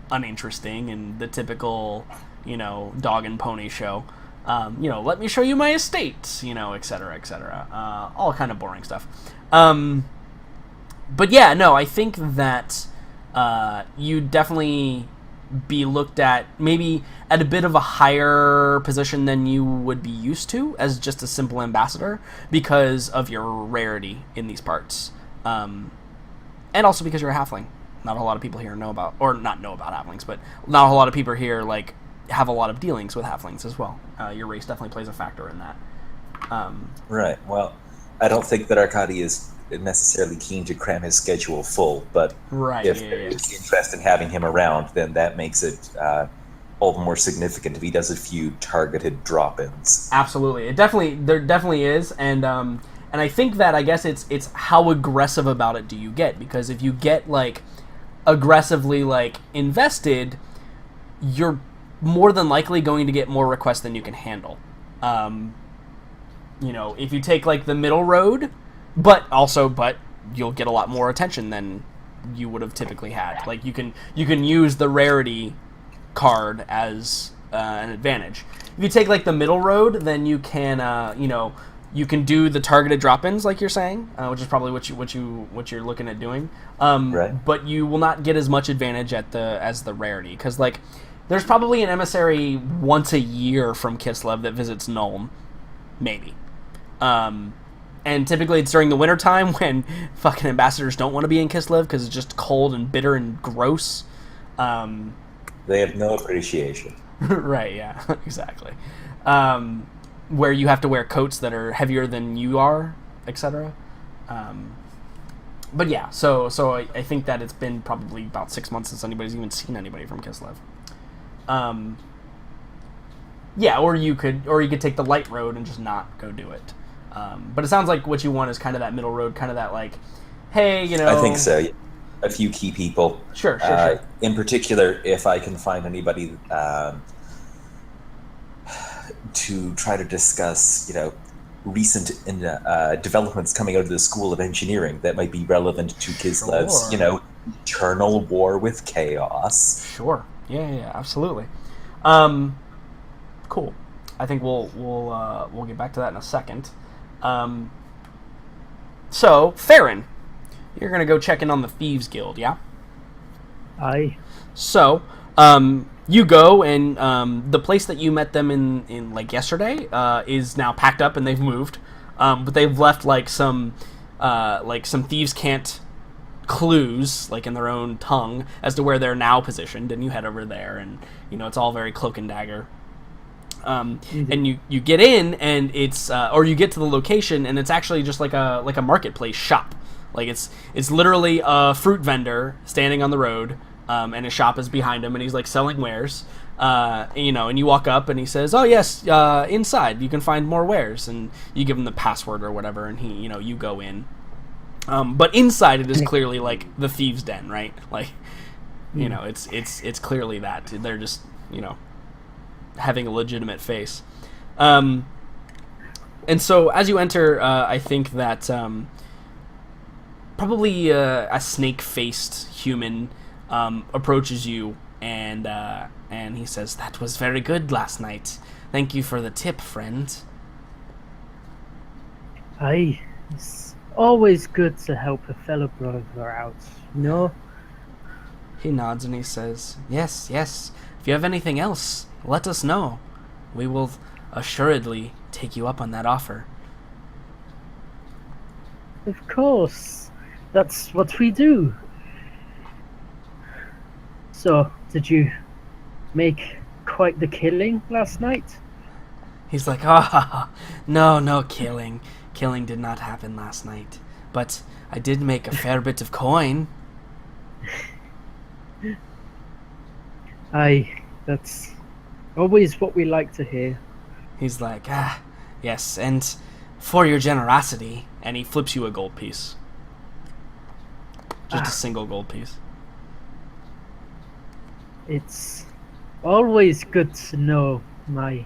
uninteresting and the typical, dog and pony show. Let me show you my estate, et cetera, et cetera. All kind of boring stuff. But yeah, no, I think that you'd definitely be looked at maybe at a bit of a higher position than you would be used to as just a simple ambassador because of your rarity in these parts. And also because you're a halfling. Not a lot of people here know about halflings, but not a lot of people here, have a lot of dealings with halflings as well. Your race definitely plays a factor in that. Right. Well, I don't think that Arkady is necessarily keen to cram his schedule full, but if there's interest in having him around, then that makes it all the more significant if he does a few targeted drop-ins. Absolutely. There definitely is, and I think that, I guess it's how aggressive about it do you get, because if you get, aggressively, invested, you're more than likely going to get more requests than you can handle. If you take, the middle road, but you'll get a lot more attention than you would have typically had. You can use the rarity card as an advantage. If you take the middle road, then you can you can do the targeted drop-ins like you're saying, which is probably what you're looking at doing. Right. But you will not get as much advantage as the rarity, because there's probably an emissary once a year from Kislev that visits Nuln, maybe. And typically it's during the wintertime when fucking ambassadors don't want to be in Kislev because it's just cold and bitter and gross. They have no appreciation. Right, yeah, exactly. Where you have to wear coats that are heavier than you are, etc. But yeah, so I think that it's been probably about 6 months since anybody's even seen anybody from Kislev. Yeah, or you could take the light road and just not go do it. But it sounds like what you want is kind of that middle road, kind of that hey, I think so. Yeah. A few key people. Sure. In particular, if I can find anybody to try to discuss, recent developments coming out of the School of Engineering that might be relevant to Kislev's, eternal war with chaos. Sure. Yeah, absolutely. Cool. I think we'll get back to that in a second. So, Farron, you're gonna go check in on the Thieves Guild, yeah? Aye. So, you go, and the place that you met them in yesterday is now packed up and they've moved, but they've left some thieves' cant clues in their own tongue as to where they're now positioned, and you head over there, and it's all very cloak and dagger. And you get in, and it's or you get to the location, and it's actually just like a marketplace shop. It's literally a fruit vendor standing on the road, and his shop is behind him, and he's selling wares. And you walk up, and he says, "Oh yes, inside you can find more wares," and you give him the password or whatever, and you go in. But inside it is clearly the thieves' den, right? It's clearly that they're just having a legitimate face. And so as you enter, I think that probably a snake-faced human approaches you, and he says, "That was very good last night. Thank you for the tip, friend." Aye, it's always good to help a fellow brother out, He nods and he says, Yes. If you have anything else, let us know. We will assuredly take you up on that offer. Of course. That's what we do. So, did you make quite the killing last night? He's like, "Oh, no killing. Killing did not happen last night. But I did make a fair bit of coin." Aye, that's always what we like to hear. He's like, yes, and for your generosity. And he flips you a gold piece. Just a single gold piece. It's always good to know my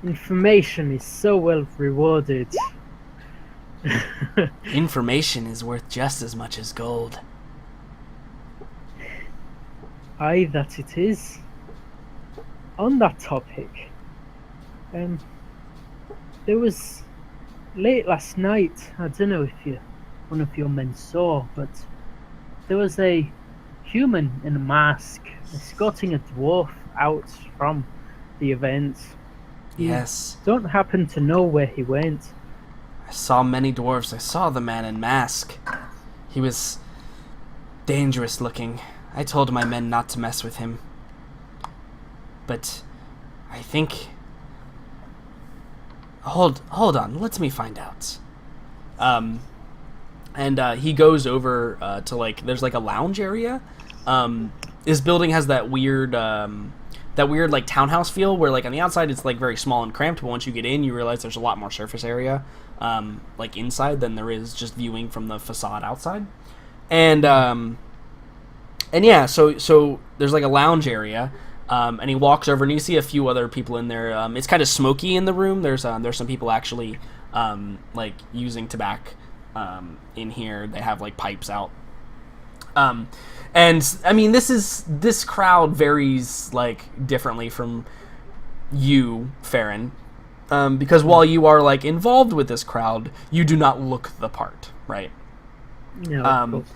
information is so well rewarded. Information is worth just as much as gold. Aye, that it is. On that topic, there was late last night, I don't know if one of your men saw, but there was a human in a mask escorting a dwarf out from the event. Yes. Don't happen to know where he went. I saw many dwarves. I saw the man in mask. He was dangerous looking. I told my men not to mess with him. But I think... Hold on. Let me find out. He goes over to, like, there's, like, a lounge area. This building has that weird, like, townhouse feel where, like, on the outside it's, like, very small and cramped, but once you get in, you realize there's a lot more surface area, like, inside than there is just viewing from the facade outside. And yeah, so there's, like, a lounge area, and he walks over, and you see a few other people in there. It's kind of smoky in the room. There's some people actually, like, using tobacco, in here. They have, like, pipes out. And I mean, this crowd varies, like, differently from you, Farron, because while you are, like, involved with this crowd, you do not look the part, right? No, of course.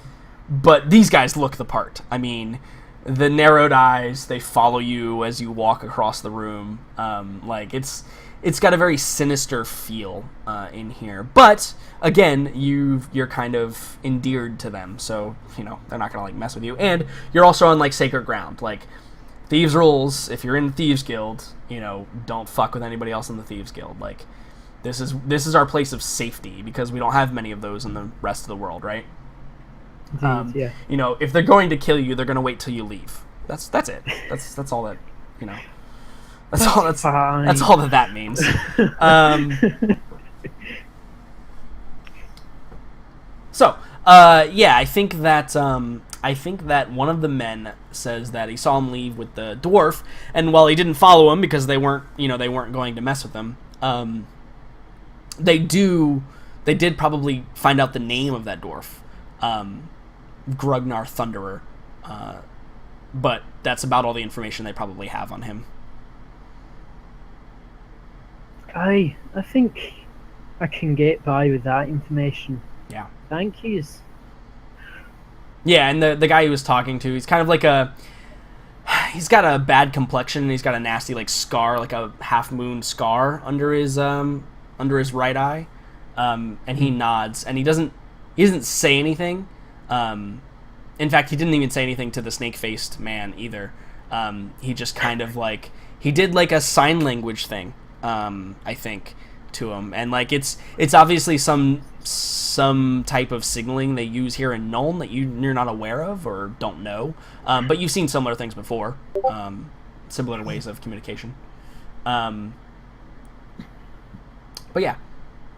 But these guys look the part. I mean, the narrowed eyes, they follow you as you walk across the room. Like, it's got a very sinister feel in here. But again, you're kind of endeared to them, so you know they're not gonna, like, mess with you. And you're also on, like, sacred ground. Like, thieves' rules. If you're in Thieves Guild, you know, don't fuck with anybody else in the Thieves Guild. Like, this is our place of safety because we don't have many of those in the rest of the world, right? Indeed, yeah. You know, if they're going to kill you, they're gonna wait till you leave. That's it. That's all that, you know. That's all that means. So, yeah, I think that one of the men says that he saw him leave with the dwarf, and while he didn't follow him because they weren't going to mess with him, they did probably find out the name of that dwarf, Grugnar Thunderer, but that's about all the information they probably have on him. I think I can get by with that information. Yeah. Thank yous. Yeah, and the guy he was talking to, he's kind of like he's got a bad complexion, and he's got a nasty, like, scar, like a half-moon scar under his right eye, and he nods, and he doesn't say anything. In fact, he didn't even say anything to the snake-faced man either. He just kind of, like, he did, like, a sign language thing, I think, to him, and, like, it's obviously some type of signaling they use here in Nuln that you're not aware of or don't know, but you've seen similar things before, similar ways of communication. But yeah,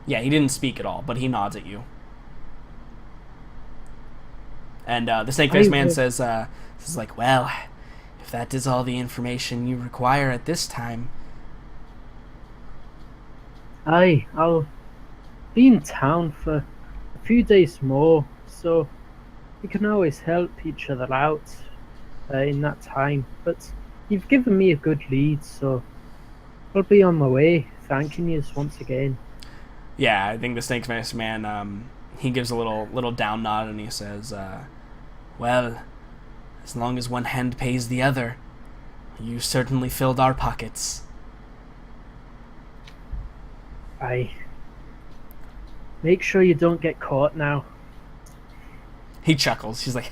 he didn't speak at all, but he nods at you. And the snake-faced man says, like, well, if that is all the information you require at this time. Aye, I'll be in town for a few days more, so we can always help each other out in that time. But you've given me a good lead, so I'll be on my way, thanking you once again. Yeah, I think the snake-faced man, he gives a little down nod, and he says, well, as long as one hand pays the other, you certainly filled our pockets. Aye. Make sure you don't get caught now. He chuckles. He's like,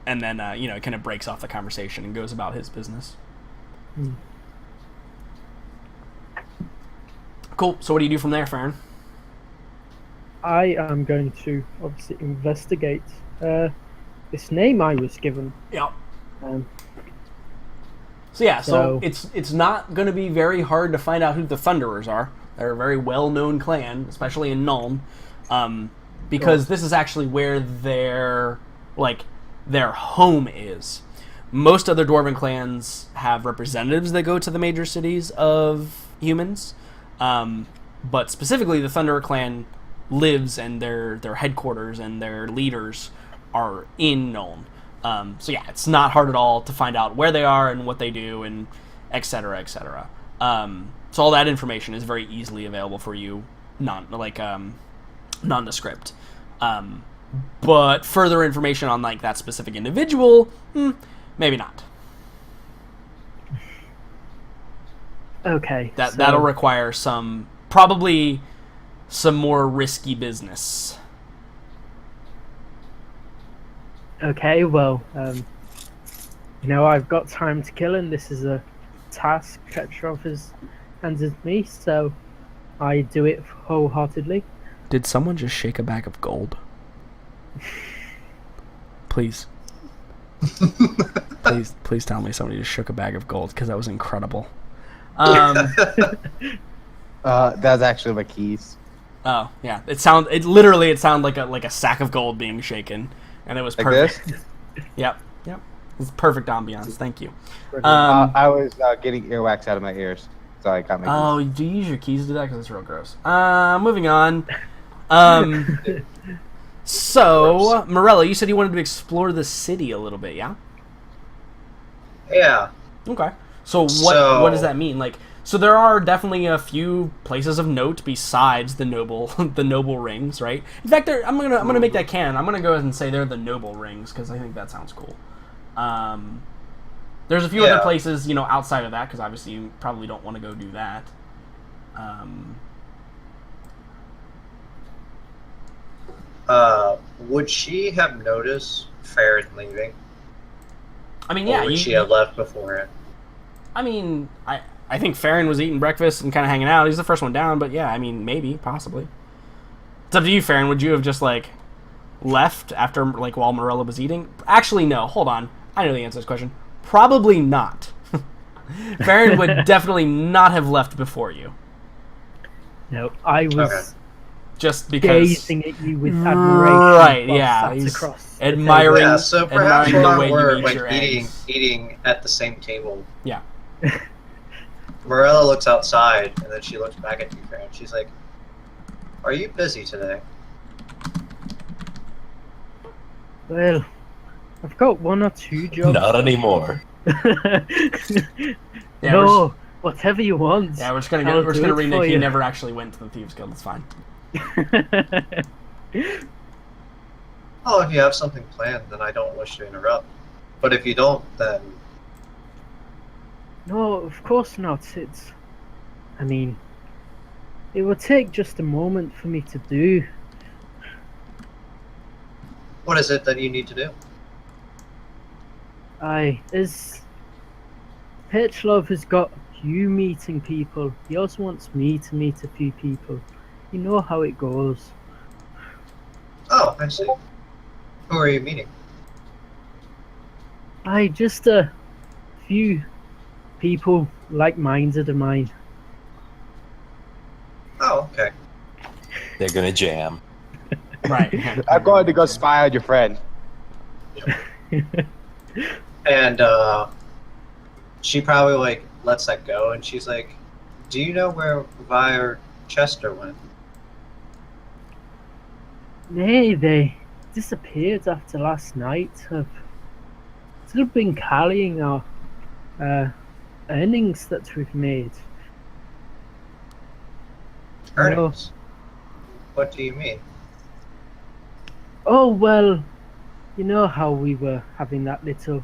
and then, it kind of breaks off the conversation and goes about his business. Cool. So what do you do from there, Farron? I am going to obviously investigate this name I was given. Yeah. So it's not going to be very hard to find out who the Thunderers are. They're a very well-known clan, especially in Nuln, because this is actually where their, like, their home is. Most other dwarven clans have representatives that go to the major cities of humans, but specifically the Thunderer clan lives, and their headquarters and their leaders are in Nuln. So yeah, it's not hard at all to find out where they are and what they do, and etc. etc. So all that information is very easily available for you, nondescript. But further information on like that specific individual, maybe not. Okay. That'll require probably some more risky business. Okay, well, I've got time to kill, and this is a task Petrov has handed me, so I do it wholeheartedly. Did someone just shake a bag of gold? Please. Please tell me somebody just shook a bag of gold, because that was incredible. That's actually my keys. Oh yeah, it sounded like a sack of gold being shaken, and it was Like perfect. this? Yep. It's perfect ambiance. Thank you. I was getting earwax out of my ears, so I got my keys. Oh, do you use your keys to do that? Because it's real gross. Moving on. So, Morello, you said you wanted to explore the city a little bit, yeah? Yeah. Okay. So what does that mean? Like, so there are definitely a few places of note besides the noble rings, right? In fact, I'm gonna make that canon. I'm gonna go ahead and say they're the noble rings because I think that sounds cool. There's a few other places, outside of that, because obviously you probably don't want to go do that. Would she have noticed Farron leaving? I mean, yeah. Or would she have left beforehand? I mean, I think Farron was eating breakfast and kind of hanging out. He's the first one down, but yeah, I mean, maybe, possibly. It's up to you, Farron. Would you have just, left after, while Morello was eating? Actually, no. Hold on. I know the answer to this question. Probably not. Farron would definitely not have left before you. No, I was... Okay. Just because... gazing at you with admiration. Right, while yeah. sat He's across the admiring, Yeah, so perhaps admiring the while way we're you eat your eggs. eating at the same table, Yeah. Morella looks outside, and then she looks back at you, Farron. She's like, "Are you busy today?" Well, I've got one or two jobs. Not anymore. Yeah, No, whatever you want. Yeah, we're just gonna I'll do it renege. for He you. never actually went to the Thieves Guild. It's fine. Oh, if you have something planned, then I don't wish to interrupt. But if you don't, then No, of course not. I mean, it would take just a moment for me to do. what is it that you need to do? As Petrov has got you meeting people, he also wants me to meet a few people. You know how it goes. Oh, I see. Who are you meeting? Just a few people like-minded of mine. Oh, okay. They're gonna jam. Right. I'm going to go spy on your friend. And she probably lets that go, and she's like, "Do you know where Vi or Chester went?" Nay, they disappeared after last night. I've still been tallying our earnings that we've made. Earnings. What do you mean? Oh, well, you know how we were having that little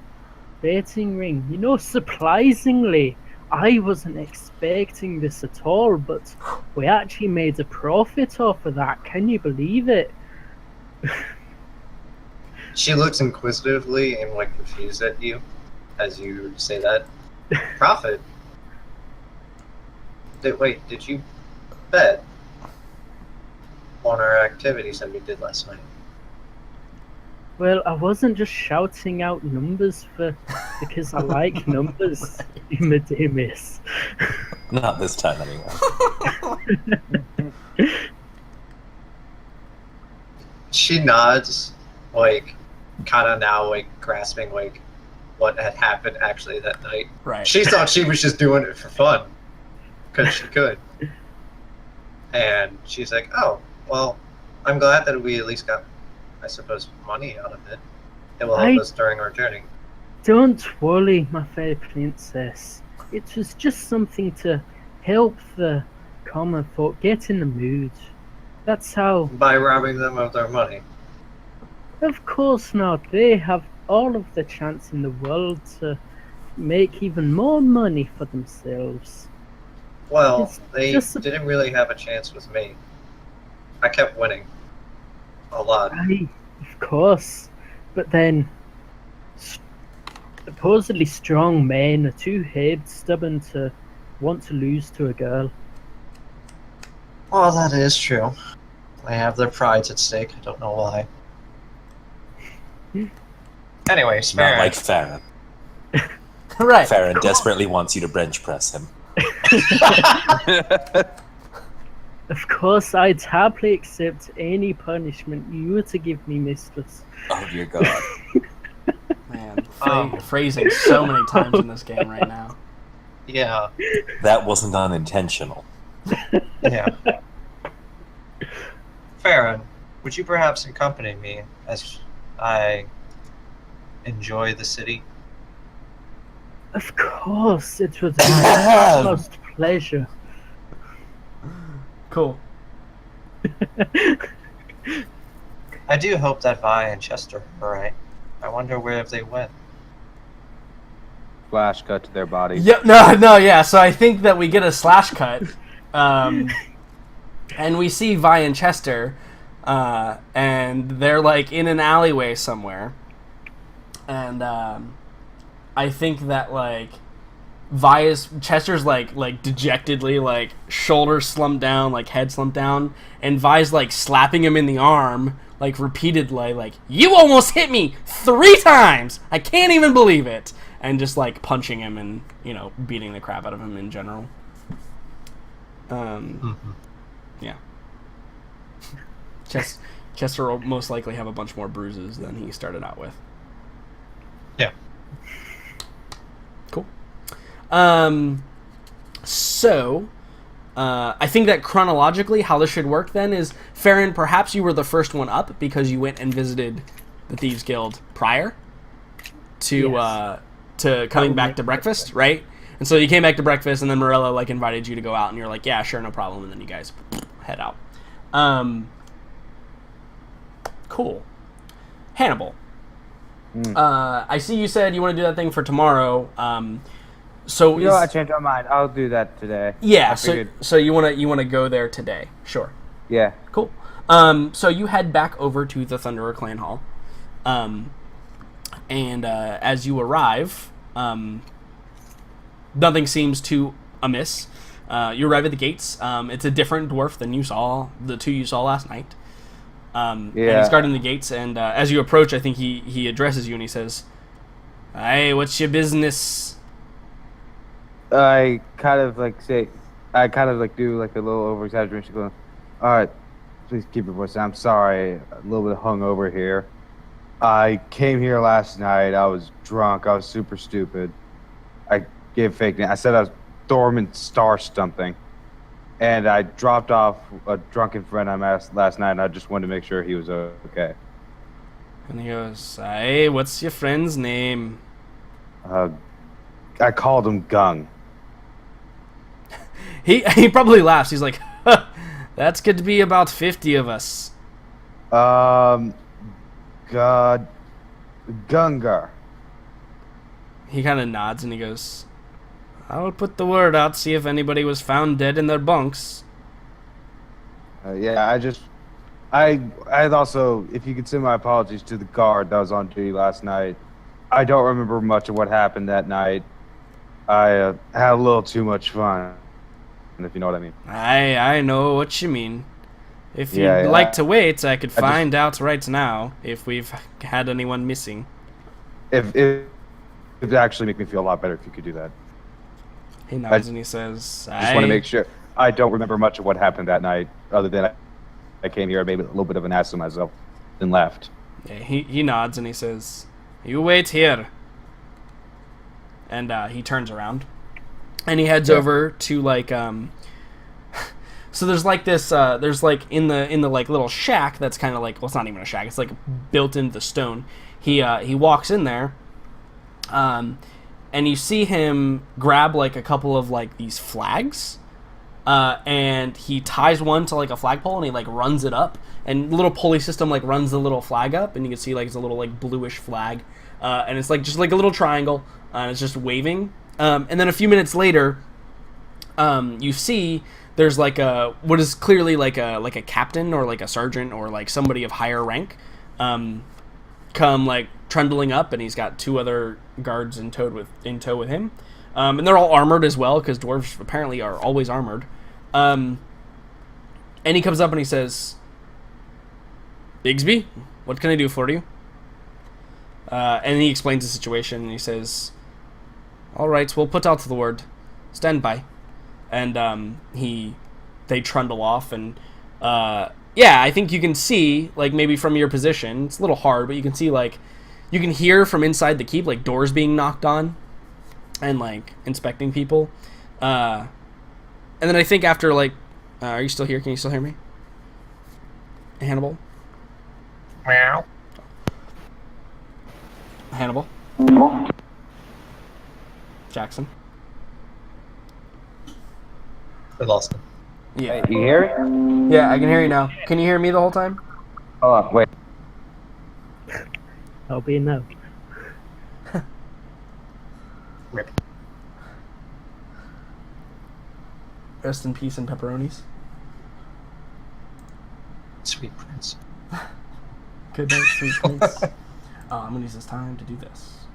baiting ring. Surprisingly, I wasn't expecting this at all, but we actually made a profit off of that. Can you believe it? She looks inquisitively and confused at you as you say that. Profit? Did you bet on our activities that we did last night? Well, I wasn't just shouting out numbers because I like numbers, Demis. Not this time, anyway. She nods, kind of now like grasping like what had happened actually that night. Right. She thought she was just doing it for fun because she could, and she's like, "Oh, well, I'm glad that we at least got, I suppose, money out of it. It will help us during our journey." Don't worry, my fair princess. It was just something to help the common folk get in the mood. That's how... By robbing them of their money. Of course not. They have all of the chance in the world to make even more money for themselves. Well, It's they just- didn't really have a chance with me. I kept winning. A lot. Of course. But then... supposedly strong men are too head-stubborn to want to lose to a girl. Well, that is true. They have their prides at stake. I don't know why. Anyways, Not Farron. like Farron. Right. Farron desperately wants you to bench press him. Of course, I'd happily accept any punishment you were to give me, mistress. Oh dear God. Man, phrasing so many times in this game right now. Yeah. That wasn't unintentional. Yeah. Farron, would you perhaps accompany me as I enjoy the city? Of course, it was my most pleasure. Cool. I do hope that Vi and Chester are alright. I wonder where they went. Flash cut to their body. Yeah, yeah. So I think that we get a slash cut, and we see Vi and Chester, and they're like in an alleyway somewhere, and I think that like Chester's like dejectedly like shoulders slumped down, like head slumped down, and Vi's like slapping him in the arm like repeatedly, like, "You almost hit me 3 times! I can't even believe it!" And just like punching him and, you know, beating the crap out of him in general. Yeah. Chester will most likely have a bunch more bruises than he started out with. Yeah. Cool. So, I think that chronologically, how this should work then is, Farron, perhaps you were the first one up because you went and visited the Thieves Guild prior to Yes. to coming back to breakfast, right? And so you came back to breakfast, and then Morella like invited you to go out, and you're like, "Yeah, sure, no problem." And then you guys head out. Cool. Hannibal. I see you said you want to do that thing for tomorrow. So You know, I changed my mind. I'll do that today. yeah, I figured- so you wanna go there today? Sure. Yeah. Cool. So you head back over to the Thunderer Clan Hall, and as you arrive, nothing seems too amiss. You arrive at the gates. It's a different dwarf than the 2 you saw last night. And he's guarding the gates, and as you approach, I think he addresses you and he says, "Hey, what's your business?" I kind of like do like a little over exaggeration going, "All right, please keep your voice down. I'm sorry, a little bit hungover here. I came here last night. I was drunk. I was super stupid. I gave fake name. I said I was Thorman Star something. And I dropped off a drunken friend I met last night, and I just wanted to make sure he was okay." And he goes, "Hey, what's your friend's name?" I called him Gung. He probably laughs. He's like, "Huh, that's good to be about 50 of us." God, Gungar. He kind of nods and he goes, "I'll put the word out, see if anybody was found dead in their bunks." Yeah, I also, if you could send my apologies to the guard that was on duty last night. I don't remember much of what happened that night. I had a little too much fun, if you know what I mean. I know what you mean. If you'd Yeah, like to wait, I could just- find out right now if we've had anyone missing. If it would actually make me feel a lot better if you could do that. He nods and he says, I just want to make sure. I don't remember much of what happened that night, other than I came here, I made a little bit of an ass of myself, then left. Yeah, he nods and he says, "You wait here." And he turns around, and he heads over to like So there's like this there's like in the like little shack that's kind of like, well, it's not even a shack. It's like built into the stone. He walks in there, and you see him grab like a couple of like these flags. And he ties one to like a flagpole and he like runs it up, and the little pulley system like runs the little flag up, and you can see like it's a little like bluish flag, and it's like just like a little triangle, and it's just waving. And then a few minutes later, you see there's like a what is clearly like a captain or like a sergeant or like somebody of higher rank, come like trundling up, and he's got two other guards in tow with him, and they're all armored as well because dwarves apparently are always armored. And he comes up and he says, "Bigsby, what can I do for you?" And he explains the situation, and he says, "All right, we'll put out the word. Stand by." And they trundle off, and yeah, I think you can see, like, maybe from your position, it's a little hard, but you can see, like, you can hear from inside the keep, like, doors being knocked on, and, like, inspecting people. And then I think after, like, are you still here? Can you still hear me? Hannibal? Meow. Hannibal? Jackson? We lost him. Yeah. You hear me? Yeah, I can hear you now. Can you hear me the whole time? Hold on, wait. That'll be a no. Rip. Rest in peace and pepperonis. Sweet prince. Good night, sweet prince. I'm going to use this time to do this.